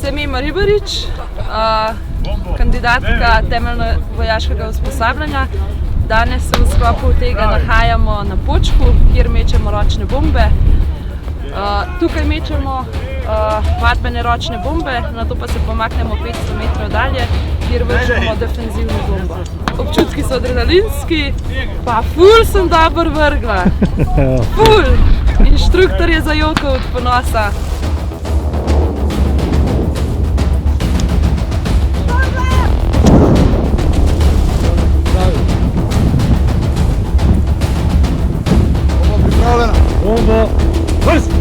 Sem Ema Ribarič, kandidatka temeljno vojaškega usposabljanja. Danes se v sklopu tega nahajamo na Počku, kjer mečemo ročne bombe. Tukaj mečemo vadbene ročne bombe, nato pa se pomaknemo 500 metrov dalje, kjer vržemo defenzivno bombo. Občutki so adrenalinski, pa ful sem dobro vrgla. Ful! Inštruktor je zajokal od ponosa. Bomba, vrst!